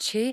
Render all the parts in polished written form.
6।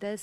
10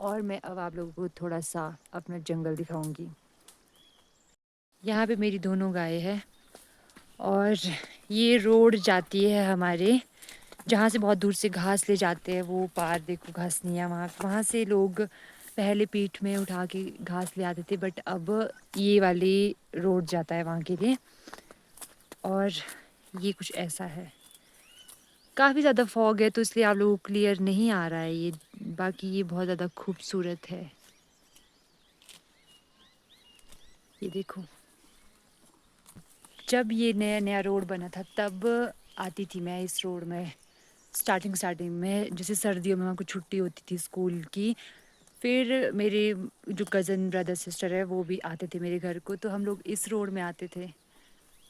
اور میں اب آپ لوگوں کو تھوڑا سا اپنا جنگل دکھاؤں گی. یہاں پہ میری دونوں گائے ہیں اور یہ روڈ جاتی ہے ہمارے جہاں سے بہت دور سے گھاس لے جاتے ہیں. وہ پار دیکھو گھاس نہیں ہے وہاں سے لوگ پہلے پیٹھ میں اٹھا کے گھاس لے آتے تھے بٹ اب یہ والی روڈ جاتا ہے وہاں کے لیے. اور یہ کچھ ایسا ہے. کافی زیادہ فوگ ہے تو اس لیے آپ لوگوں کو کلیئر نہیں آ رہا ہے. یہ باقی یہ بہت زیادہ خوبصورت ہے. یہ دیکھو جب یہ نیا نیا روڈ بنا تھا تب آتی تھی میں اس روڈ میں. اسٹارٹنگ میں جیسے سردیوں میں وہاں کو چھٹی ہوتی تھی اسکول کی. پھر میرے جو کزن بردر سسٹر ہے وہ بھی آتے تھے میرے گھر کو تو ہم لوگ اس روڈ میں آتے تھے.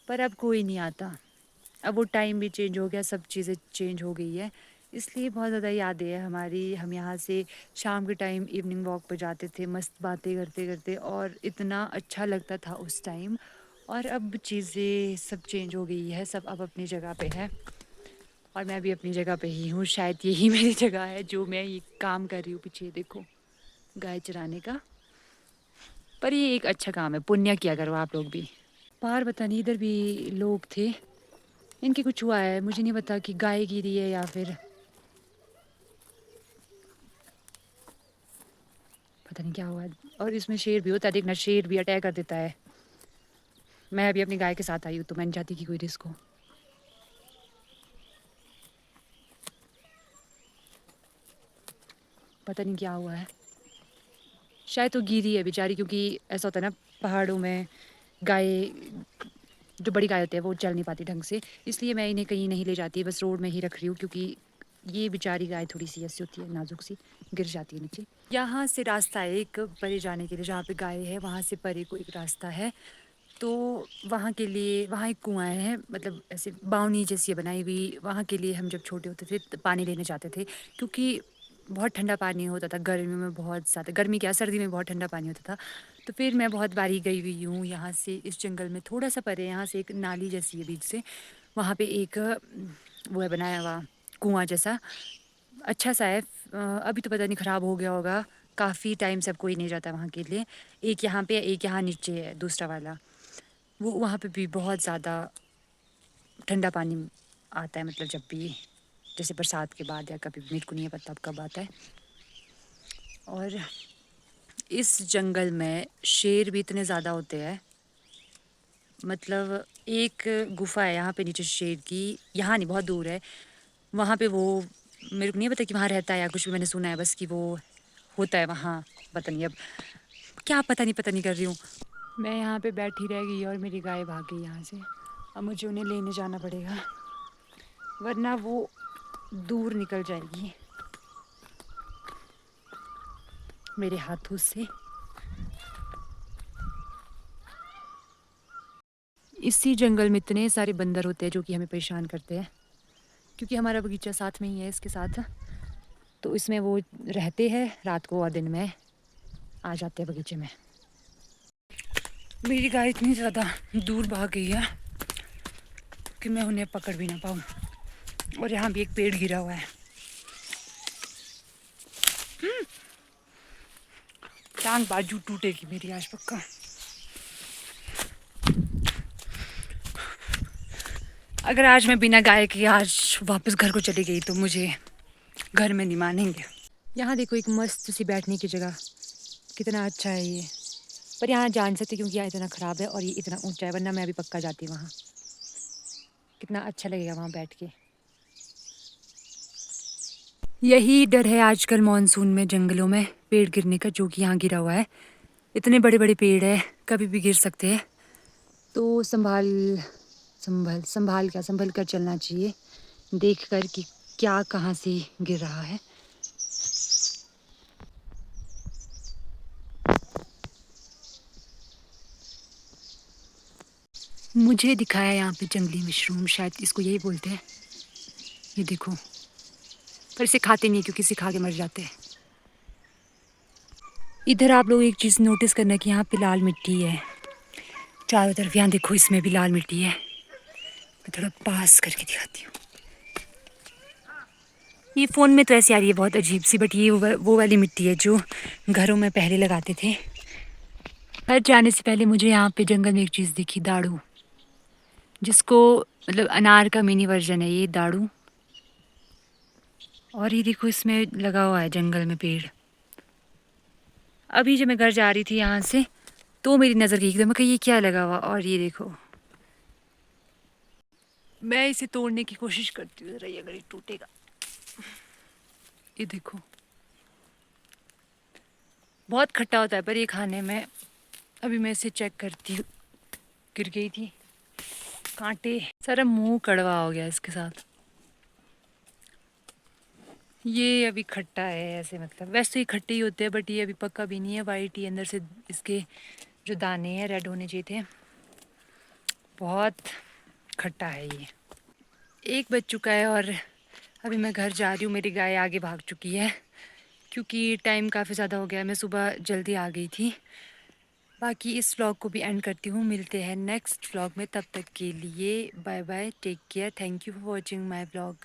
پر اب کوئی نہیں آتا. اب وہ ٹائم بھی چینج ہو گیا. سب چیزیں چینج ہو گئی ہے. اس لیے بہت زیادہ یادیں ہے ہماری. ہم یہاں سے شام کے ٹائم ایوننگ واک پہ جاتے تھے مست باتیں کرتے کرتے اور اتنا اچھا لگتا تھا اس ٹائم. اور اب چیزیں سب چینج ہو گئی ہے. سب اب اپنی جگہ پہ ہے اور میں بھی اپنی جگہ پہ ہی ہوں. شاید یہی میری جگہ ہے جو میں یہ کام کر رہی ہوں. پیچھے دیکھو گائے چرانے کا. پر یہ ایک اچھا کام ہے. پنیہ کیا کرو آپ لوگ بھی. باہر پتا نہیں ادھر بھی لوگ تھے. ان کے کچھ ہوا ہے مجھے نہیں پتا کہ گائے گری ہے یا پھر پتا نہیں کیا ہوا ہے. اور اس میں شیر بھی ہوتا ہے دیکھنا. شیر بھی اٹیک کر دیتا ہے. میں ابھی اپنی گائے کے ساتھ آئی ہوں تو میں نہیں چاہتی کہ کوئی رسک ہو. پتا نہیں کیا ہوا ہے. شاید تو گری ہے بیچاری کیونکہ ایسا ہوتا ہے نا پہاڑوں میں گائے جو بڑی گائے ہوتے ہیں وہ چل نہیں پاتی ڈھنگ سے. اس لیے میں انہیں کہیں نہیں لے جاتی بس روڈ میں ہی رکھ رہی ہوں کیونکہ یہ بیچاری گائے تھوڑی سی ایسی ہوتی ہے نازک سی گر جاتی ہے نیچے. یہاں سے راستہ ہے ایک پرے جانے کے لیے جہاں پہ گائے ہے وہاں سے پرے کو ایک راستہ ہے. تو وہاں کے لیے وہاں ایک کنواں ہے مطلب ایسے باؤنی جیسی بنائی ہوئی. وہاں کے لیے ہم جب چھوٹے ہوتے تھے پانی لینے جاتے تھے کیونکہ بہت ٹھنڈا پانی ہوتا تھا گرمیوں میں. بہت زیادہ گرمی کیا سردی میں بہت ٹھنڈا پانی ہوتا تھا. تو پھر میں بہت باری گئی ہوئی ہوں یہاں سے اس جنگل میں تھوڑا سا پرے یہاں سے ایک نالی جیسی ہے بیچ سے. وہاں پہ ایک وہ ہے بنایا ہوا کنواں جیسا اچھا سا ہے. ابھی تو پتہ نہیں خراب ہو گیا ہوگا. کافی ٹائم سے اب کوئی نہیں جاتا وہاں کے لیے. ایک یہاں پہ ایک یہاں نیچے ہے دوسرا والا. وہ وہاں پہ بھی بہت زیادہ ٹھنڈا پانی آتا ہے مطلب جب بھی جیسے برسات کے بعد یا کبھی میرے کو نہیں پتا اب کب آتا ہے. اور اس جنگل میں شیر بھی اتنے زیادہ ہوتے ہیں. مطلب ایک گفا ہے یہاں پہ نیچے شیر کی. یہاں نہیں بہت دور ہے. وہاں پہ وہ میرے کو نہیں پتا کہ وہاں رہتا ہے یا کچھ بھی میں نے سنا ہے بس کہ وہ ہوتا ہے وہاں. پتا نہیں اب کیا پتا نہیں کر رہی ہوں. میں یہاں پہ بیٹھی رہ گئی اور میری گائے بھاگ گئی یہاں سے. اب مجھے انہیں لینے جانا پڑے گا ورنہ وہ دور نکل جائے گی میرے ہاتھوں سے. اسی جنگل میں اتنے سارے بندر ہوتے ہیں جو کہ ہمیں پریشان کرتے ہیں کیونکہ ہمارا باغیچہ ساتھ میں ہی ہے اس کے ساتھ. تو اس میں وہ رہتے ہیں رات کو اور دن میں آ جاتے ہیں باغیچے میں. میری گائے اتنی زیادہ دور بھاگ گئی ہے کہ میں انہیں پکڑ بھی نہ پاؤں. اور یہاں بھی ایک پیڑ گرا ہوا ہے. ٹانگ بازو ٹوٹے گی میری آج پکا. اگر آج میں بنا گائے کے آج واپس گھر کو چلی گئی تو مجھے گھر میں نہیں مانیں گے. یہاں دیکھو ایک مست سی بیٹھنے کی جگہ. کتنا اچھا ہے یہ. پر یہاں جا نہیں سکتے کیونکہ یہاں اتنا خراب ہے اور یہ اتنا اونچا ہے ورنہ میں بھی پکا جاتی وہاں. کتنا اچھا لگے گا وہاں بیٹھ کے. یہی ڈر ہے آج کل مانسون میں جنگلوں میں پیڑ گرنے کا جو کہ یہاں گرا ہوا ہے. اتنے بڑے بڑے پیڑ ہے کبھی بھی گر سکتے ہیں. تو سنبھال کر چلنا چاہیے دیکھ کر کہ کیا کہاں سے گر رہا ہے. مجھے دکھایا یہاں پہ جنگلی مشروم شاید اس کو یہی بولتے ہیں. یہ دیکھو پر اسے کھاتے نہیں کیونکہ اسے کھا کے مر جاتے ہیں. ادھر آپ لوگ ایک چیز نوٹس کرنا کہ یہاں پہ لال مٹی ہے چاروں طرف. یہاں دیکھو اس میں بھی لال مٹی ہے. میں تھوڑا پاس کر کے دکھاتی ہوں. یہ فون میں تو ایسی آ رہی ہے بہت عجیب سی، بٹ یہ وہ والی مٹی ہے جو گھروں میں پہلے لگاتے تھے. گھر جانے سے پہلے مجھے یہاں پہ جنگل میں ایک چیز دکھی، داڑو، جس کو مطلب انار کا منی ورژن ہے یہ داڑو. اور یہ دیکھو اس میں لگا ہوا ہے جنگل میں پیڑ. ابھی جب میں گھر جا رہی تھی یہاں سے تو میری نظر گئی ایک دم، میں کہ یہ کیا لگا ہوا، اور یہ دیکھو میں اسے توڑنے کی کوشش کرتی ہوں، ذرا یہ اگر یہ ٹوٹے گا. یہ دیکھو بہت کھٹا ہوتا ہے پر یہ کھانے میں. ابھی میں اسے چیک کرتی ہوں. گر گئی تھی کانٹے، سارا منہ کڑوا ہو گیا اس کے ساتھ. یہ ابھی کھٹا ہے ایسے، مطلب ویسے ہی کھٹے ہی ہوتے ہیں بٹ یہ ابھی پکا بھی نہیں ہے. وائٹ ہی اندر سے اس کے جو دانے ہیں ریڈ ہونے چاہیے تھے. بہت کھٹا ہے یہ. ایک بج چکا ہے اور ابھی میں گھر جا رہی ہوں. میری گائے آگے بھاگ چکی ہے کیونکہ ٹائم کافی زیادہ ہو گیا. میں صبح جلدی آ گئی تھی. باقی اس ولاگ کو بھی اینڈ کرتی ہوں. ملتے ہیں نیکسٹ ولاگ میں، تب تک کے لیے bye bye, take care. Thank you for watching my vlog.